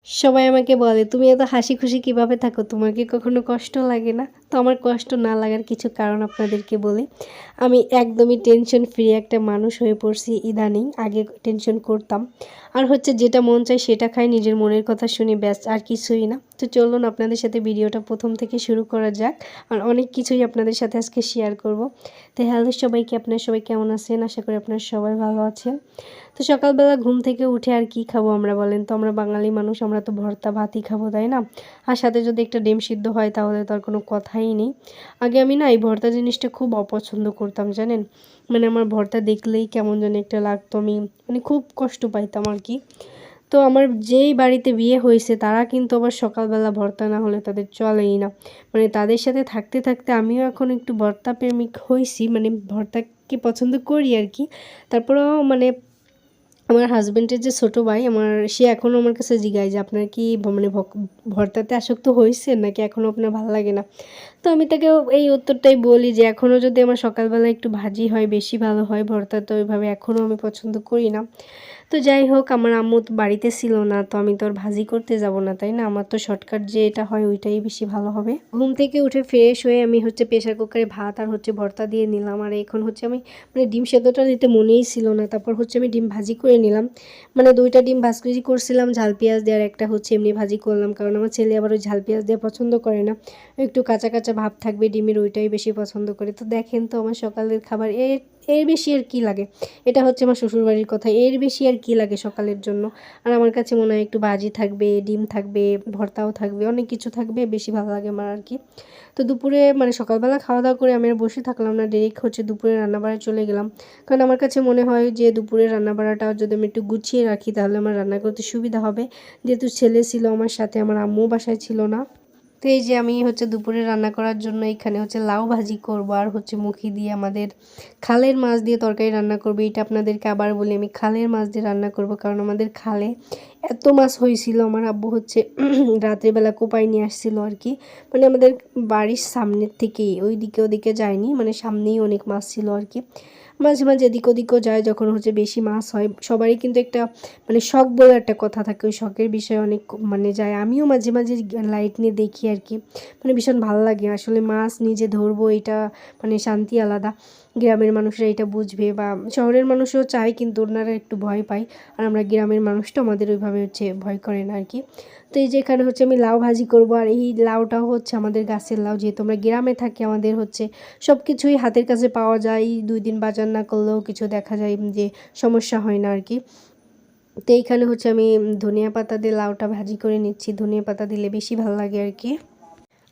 সবাই আমাকে বলে, "তুমি এত হাসি খুশি কিভাবে থাকো? তোমার কি কখনো কষ্ট লাগে না?" তো আমার কষ্ট না লাগার কিছু কারণ আপনাদেরকে বলি। আমি একদমই টেনশন ফ্রি একটা মানুষ হয়ে পড়ছি ইদানিং। আগে টেনশন করতাম। আর হচ্ছে যেটা মন চায় সেটা খাই, নিজের মনের কথা শুনি, ব্যাস আর কিছুই না। তো চলুন আপনাদের সাথে ভিডিওটা প্রথম থেকে শুরু করা যাক। আর অনেক কিছুই আপনাদের সাথে আজকে শেয়ার করব। তো হ্যালো সবাইকে, আপনারা সবাই কেমন আছেন? আশা করি আপনারা সবাই ভালো আছেন। তো সকালবেলা ঘুম থেকে উঠে আর কি খাবো আমরা বলেন তো? আমরা বাঙালি মানুষ, আমরা তো ভর্তা ভাতই খাবো, তাই না? আর সাথে যদি একটা ডিম সিদ্ধ হয় তাহলে তো আর কোনো কথাই নেই। আগে আমি না এই ভর্তা জিনিসটা খুব অপছন্দ করতাম, জানেন? মানে আমার ভর্তা দেখলেই কেমন যেন একটা লাগতো, আমি মানে খুব কষ্ট পাইতাম আর কি। তো আমার যেই বাড়িতে বিয়ে হয়েছে তারা কিন্তু আবার সকালবেলা ভর্তা না হলে তাদের চলেই না। মানে তাদের সাথে থাকতে থাকতে আমিও এখন একটু ভর্তা প্রেমিক হইছি, মানে ভর্তাকে পছন্দ করি আর কি। তারপরেও মানে আমার হাজবেন্ডের যে ছোট ভাই আমার, সে এখনও আমার কাছে জিজ্ঞাসা যে আপনার কি মানে ভর্তাতে আসক্ত হয়েছে নাকি এখনও আপনার ভালো লাগে না? তো আমি তাকে এই উত্তরটাই বলি যে এখনও যদি আমার সকালবেলা একটু ভাজি হয় বেশি ভালো হয়, ভর্তা তো ওইভাবে এখনও আমি পছন্দ করি না। তো যাই হোক, আমার আম্মু তো বাড়িতে ছিল না, তো আমি তো আর ভাজি করতে যাব না, তাই না? আমার তো শর্টকাট যে এটা হয় ওইটাই বেশি ভালো হবে। ঘুম থেকে উঠে ফ্রেশ হয়ে আমি হচ্ছে প্রেশার কুকারে ভাত আর হচ্ছে ভর্তা দিয়ে নিলাম। আর এখন হচ্ছে আমি মানে ডিম সেদ্ধটা দিতে মনেই ছিল না, তারপর হচ্ছে আমি ডিম ভাজি করে নিলাম। মানে দুইটা ডিম ভাজি করছিলাম ঝাল পেঁয়াজ দিয়ে, আর একটা হচ্ছে এমনি ভাজি করলাম, কারণ আমার ছেলে আবার ওই ঝাল পেঁয়াজ দিয়ে পছন্দ করে না, একটু কাঁচা কাঁচা ভাব থাকবে ডিমের, ওইটাই বেশি পছন্দ করে। তো দেখেন তো আমার সকালের খাবার, এর বেশি আর কি লাগে? এটা হচ্ছে আমার শ্বশুরবাড়ির কথা, এর বেশি আর কি লাগে সকালের জন্য? আর আমার কাছে মনে হয় একটু ভাজি থাকবে, ডিম থাকবে, ভর্তাও থাকবে, অনেক কিছু থাকবে, বেশি ভালো লাগে আমার আর কি। তো দুপুরে মানে সকালবেলা খাওয়া দাওয়া করে আমি আর বসে থাকলাম না, ডাইরেক্ট হচ্ছে দুপুরে রান্নাবাড়ায় চলে গেলাম। কারণ আমার কাছে মনে হয় যে দুপুরে রান্নাবাড়াটা যদি আমি একটু গুছিয়ে রাখি তাহলে আমার রান্না করতে সুবিধা হবে। যেহেতু ছেলে ছিল আমার সাথে, আমার আম্মু বাসায় ছিল না। তো এই যে আমি হচ্ছে দুপুরে রান্না করার জন্য এখানে হচ্ছে লাউ ভাজি করব, আর হচ্ছে মুখি দিয়ে আমাদের খালের মাছ দিয়ে তরকারি রান্না করব। এটা আপনাদেরকে আবার বলি, আমি খালের মাছ দিয়ে রান্না করব, কারণ আমাদের খালে এত মাছ হয়েছিল, আমার আব্বু হচ্ছে রাত্রেবেলা কোপাই নিয়ে আসছিল আর কি। মানে আমাদের বাড়ির সামনের থেকেই, ওইদিকে ওদিকে যায়নি, মানে সামনেই অনেক মাছ ছিল আর কি। মাঝে মাঝে এদিক ওদিকও যায় যখন হচ্ছে বেশি মাছ হয়। সবারই কিন্তু একটা মানে শখ বলে একটা কথা থাকে, ওই শখের বিষয়ে অনেক মানে যায়। আমিও মাঝে মাঝে লাইট নিয়ে দেখি আর কি, মানে ভীষণ ভালো লাগে আসলে। মাছ নিজে ধরবো এটা মানে শান্তি আলাদা। গ্রামের মানুষরা এটা বুঝবে, বা শহরের মানুষও চায় কিন্তু ওনারা একটু ভয় পায়। আর আমরা গ্রামের মানুষটা আমাদের ওইভাবে হচ্ছে ভয় করে না আর কি। তো এই যে এখানে হচ্ছে আমি লাউ ভাজি করব, আর এই লাউটাও হচ্ছে আমাদের গাছের লাউ, যেহেতু আমরা গ্রামে থাকি আমাদের হচ্ছে সব কিছুই হাতের কাছে পাওয়া যায়। 2 দিন বাজার না করলেও কিছু দেখা যায় যে সমস্যা হয় না আর কি। তো এইখানে হচ্ছে আমি ধনিয়া পাতা দিয়ে লাউটা ভাজি করে নিচ্ছি, ধনিয়া পাতা দিলে বেশি ভালো লাগে আর কি।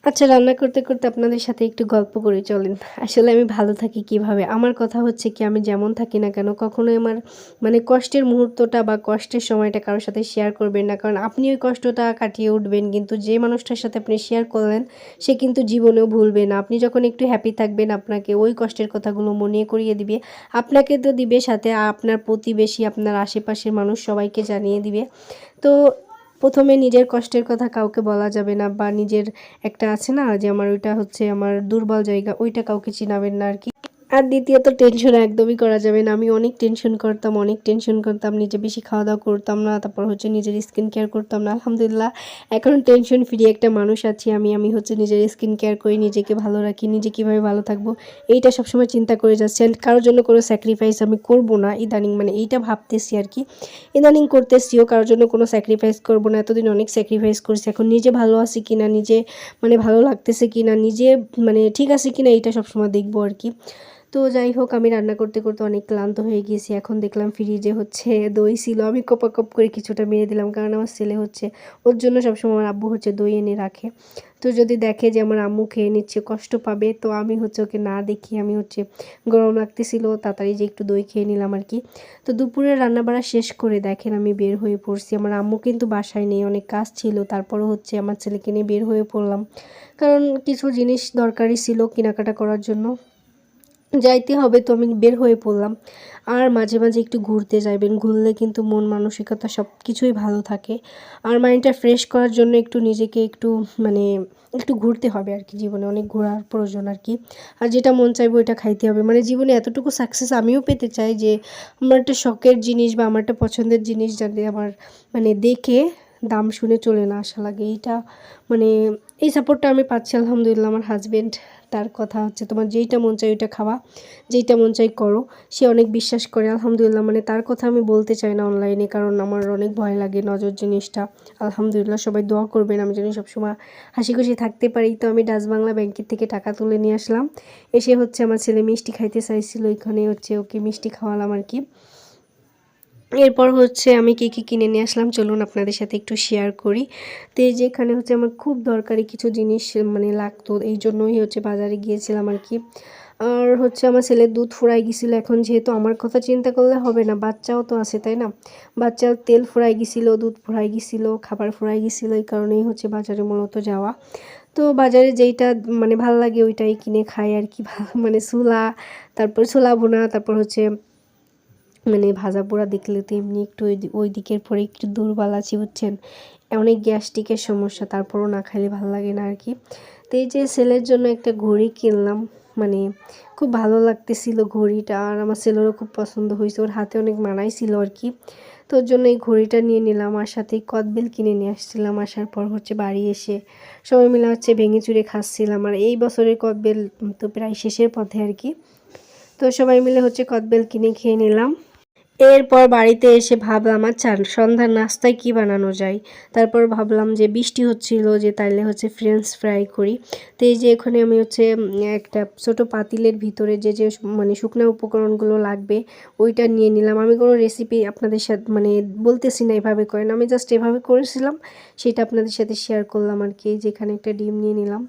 আচ্ছা, রান্না করতে করতে আপনাদের সাথে একটু গল্প করে চলেন। আসলে আমি ভালো থাকি কিভাবে? আমার কথা হচ্ছে কি, আমি যেমন থাকি না কেন কখনোই আমার মানে কষ্টের মুহূর্তটা বা কষ্টের সময়টা কারোর সাথে শেয়ার করবেন না, কারণ আপনি ওই কষ্টটা কাটিয়ে উঠবেন, কিন্তু যে মানুষটার সাথে আপনি শেয়ার করলেন সে কিন্তু জীবনেও ভুলবে না। আপনি যখন একটু হ্যাপি থাকবেন আপনাকে ওই কষ্টের কথাগুলো মনে করিয়ে দিবে। আপনাকে তো দিবে, সাথে আপনার প্রতিবেশী, আপনার আশেপাশের মানুষ সবাইকে জানিয়ে দিবে। তো প্রথমে নিজের কষ্টের কথা কাউকে বলা যাবে না, বা নিজের একটা আছে না যে আমার ওইটা হচ্ছে আমার দুর্বল জায়গা, ওইটা কাউকে চিনাবেন না আর কি। আর দ্বিতীয়ত টেনশন একদমই করা যাবে না। আমি অনেক টেনশন করতাম, অনেক টেনশন করতাম, নিজে বেশি খাওয়া দাওয়া করতাম না, তারপর হচ্ছে নিজের স্কিন কেয়ার করতাম না। আলহামদুলিল্লাহ এখন টেনশন ফ্রি একটা মানুষ আছি আমি। আমি হচ্ছে নিজের স্কিন কেয়ার করি, নিজেকে ভালো রাখি, নিজে কীভাবে ভালো থাকবো এইটা সবসময় চিন্তা করে যাচ্ছি। অ্যান্ড কারোর জন্য কোনো স্যাক্রিফাইস আমি করব না ইদানিং, মানে এইটা ভাবতেছি আর কি। ইদানিং করতেছিও, কারোর জন্য কোনো স্যাক্রিফাইস করব না। এতদিন অনেক স্যাক্রিফাইস করছি, এখন নিজে ভালো আছি কিনা, নিজে মানে ভালো লাগতেছে কিনা, নিজে মানে ঠিক আছে কিনা, এইটা সবসময় দেখবো আর কি। তো যাই হোক, আমি রান্না করতে করতে অনেক ক্লান্ত হয়ে গিয়েছি। এখন দেখলাম ফ্রিজে হচ্ছে দই ছিল, আমি কপ করে কিছুটা মেরে দিলাম, কারণ আমার ছেলে হচ্ছে ওর জন্য সবসময় আমার আব্বু হচ্ছে দই এনে রাখে। তো যদি দেখে যে আমার আম্মু খেয়ে নিচ্ছে কষ্ট পাবে, তো আমি হচ্ছে ওকে না দেখি, আমি হচ্ছে গরম লাগতেছিল তাড়াতাড়ি যে একটু দই খেয়ে নিলাম আর কি। তো দুপুরে রান্নাবাড়া শেষ করে দেখেন আমি বের হয়ে পড়ছি। আমার আম্মু কিন্তু বাসায় নেই, অনেক কাজ ছিল, তারপরও হচ্ছে আমার ছেলেকে নিয়ে বের হয়ে পড়লাম, কারণ কিছু জিনিস দরকারি ছিল কেনাকাটা করার জন্য, যাইতে হবে, তো আমি বের হয়ে পড়লাম। আর মাঝে মাঝে একটু ঘুরতে যাবেন, ঘুরলে কিন্তু মন মানসিকতা সব কিছুই ভালো থাকে। আর মাইন্ডটা ফ্রেশ করার জন্য একটু নিজেকে একটু মানে একটু ঘুরতে হবে আর কি, জীবনে অনেক ঘোরার প্রয়োজন আর কি। আর যেটা মন চাইবে ওইটা খাইতে হবে, মানে জীবনে এতটুকু সাকসেস আমিও পেতে চাই যে আমার একটা শখের জিনিস বা আমার একটা পছন্দের জিনিস যাতে আমার মানে দেখে দাম শুনে চলে না আসা লাগে। এইটা মানে এই সাপোর্টটা আমি পাচ্ছি আলহামদুলিল্লাহ। আমার হাজব্যান্ড, তার কথা হচ্ছে তোমার যেইটা মন চাই ওইটা খাওয়া, যেইটা মন চাই করো, সে অনেক বিশ্বাস করে আলহামদুলিল্লাহ। মানে তার কথা আমি বলতে চাই না অনলাইনে, কারণ আমার অনেক ভয় লাগে নজর জিনিসটা। আলহামদুলিল্লাহ সবাই দোয়া করবেন আমি যেন সবসময় হাসি খুশি থাকতে পারি। তো আমি ডাচ বাংলা ব্যাংকের থেকে টাকা তুলে নিয়ে আসলাম। এসে হচ্ছে আমার ছেলে মিষ্টি খাইতে চাইছিল, এখানে হচ্ছে ওকে মিষ্টি খাওয়ালাম আর কি। এরপর হচ্ছে আমি কী কী কিনে নিয়ে আসলাম চলুন আপনাদের সাথে একটু শেয়ার করি। তো এই যে এখানে হচ্ছে আমার খুব দরকারি কিছু জিনিস মানে লাগতো, এই জন্যই হচ্ছে বাজারে গিয়েছিলাম আর কি। আর হচ্ছে আমার ছেলের দুধ ফুরাই গেছিলো, এখন যেহেতু আমার কথা চিন্তা করলে হবে না, বাচ্চাও তো আছে তাই না। বাচ্চার তেল ফুরাই গেছিলো, দুধ ফুরাই গেছিলো, খাবার ফুরাই গেছিলো, এই কারণেই হচ্ছে বাজারে মূলত যাওয়া। তো বাজারে যেইটা মানে ভাল লাগে ওইটাই কিনে খাই আর কি। মানে ছোলা, তারপর ছোলা ভুনা, তারপর হচ্ছে মানে ভাজা পোড়া দেখলে তো এমনি একটু ওই দিকের পরে একটু দুর্বল আছি বুঝছেন, অনেক গ্যাস্ট্রিকের সমস্যা, তারপরও না খাইলে ভালো লাগে না আর কি। তো এই যে ছেলের জন্য একটা ঘড়ি কিনলাম, মানে খুব ভালো লাগতেছিল ঘড়িটা, আর আমার ছেলেরও খুব পছন্দ হয়েছে, ওর হাতে অনেক মানাইছিল আর কি। তো ওর জন্য এই ঘড়িটা নিয়ে নিলাম, আর সাথে কদবেল কিনে নিয়ে আসছিলাম। আসার পর হচ্ছে বাড়ি এসে সবাই মিলে হচ্ছে ভেঙে চুরে খাচ্ছিলাম। আর এই বছরের কদবেল তো প্রায় শেষের পথে আর কি। তো সবাই মিলে হচ্ছে কদবেল কিনে খেয়ে নিলাম। এরপর বাড়িতে এসে ভাবলাম আচ্ছা সন্ধ্যার নাস্তায় কি বানানো যায়। তারপর ভাবলাম যে বৃষ্টি হচ্ছিল, যে তাইলে হচ্ছে ফ্রেঞ্চ ফ্রাই করি। তো এই যে এখানে আমি হচ্ছে একটা ছোট পাতিলের ভিতরে যে যে মানে শুকনো উপকরণগুলো লাগবে ওইটা নিয়ে নিলাম। আমি কোনো রেসিপি আপনাদের সাথে মানে বলতেছি না এভাবে করেন, আমি জাস্ট এভাবে করেছিলাম, সেটা আপনাদের সাথে শেয়ার করলাম আর কি। যেখানে একটা ডিম নিয়ে নিলাম,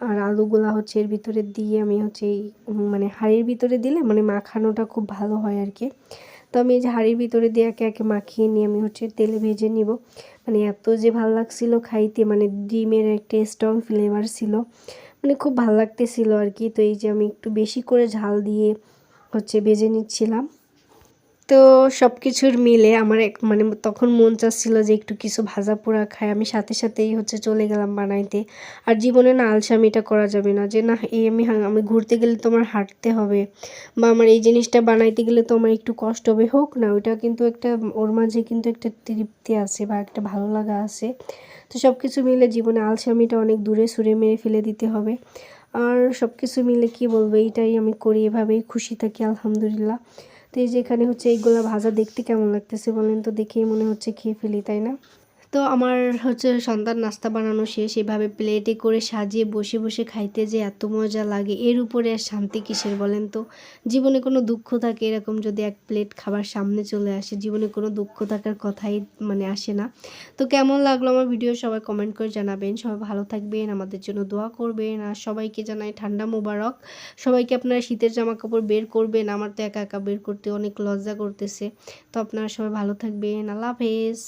আর আলুগুলা হচ্ছে এর ভিতরে দিয়ে আমি হচ্ছে এই মানে হাঁড়ির ভিতরে দিলে মানে মাখানোটা খুব ভালো হয় আর কি। তো আমি এই যে হাঁড়ির ভিতরে দিয়ে একে একে মাখিয়ে নিয়ে আমি হচ্ছে তেলে ভেজে নিব। মানে এত যে ভালো লাগছিল খাইতে, মানে ডিমের একটা স্ট্রং ফ্লেভার ছিল, মানে খুব ভালো লাগতেছিল আর কি। তো এই যে আমি একটু বেশি করে ঝাল দিয়ে হচ্ছে ভেজে নিচ্ছিলাম। তো সব কিছুর মিলে আমার মানে তখন মন চাচ্ছিল যে একটু কিছু ভাজা পোড়া খাই, আমি সাথে সাথেই হচ্ছে চলে গেলাম বানাইতে। আর জীবনে না আলসামিটা করা যাবে না, যে না এই আমি ঘুরতে গেলে তো আমার হাঁটতে হবে, বা আমার এই জিনিসটা বানাইতে গেলে তো আমার একটু কষ্ট হবে, হোক না ওইটা, কিন্তু একটা ওর মাঝে কিন্তু একটা তৃপ্তি আছে বা একটা ভালো লাগা আছে। তো সব কিছু মিলে জীবনে আলসামিটা অনেক দূরে সুরে মেরে ফেলে দিতে হবে। আর সব কিছু মিলে কি বলবো, এইটাই আমি করি, এভাবেই খুশি থাকি আলহামদুলিল্লাহ। তো এই যে এখানে হচ্ছে এইগুলা ভাজা দেখতে কেমন লাগতেছে বলেন তো, দেখেই মনে হচ্ছে খেয়ে ফেলি তাই না। তো আমার হচ্ছে সন্ধ্যার নাস্তা বানানো শেষ, এভাবে প্লেটে করে সাজিয়ে বসে বসে খাইতে যে এত মজা লাগে, এর উপরে আর শান্তি কিসের বলেন তো। জীবনে কোনো দুঃখ থাকে এরকম যদি এক প্লেট খাবার সামনে চলে আসে, জীবনে কোনো দুঃখ থাকার কথাই মানে আসে না। তো কেমন লাগলো আমার ভিডিও সবাই কমেন্ট করে জানাবেন। সবাই ভালো থাকবেন, আমাদের জন্য দোয়া করবেন, আর সবাইকে জানাই ঠান্ডা মোবারক। সবাইকে আপনারা শীতের জামা কাপড় বের করবেন, আমার তো একা একা বের করতে অনেক লজ্জা করতেছে। তো আপনারা সবাই ভালো থাকবেন, আল্লাহ হাফেজ।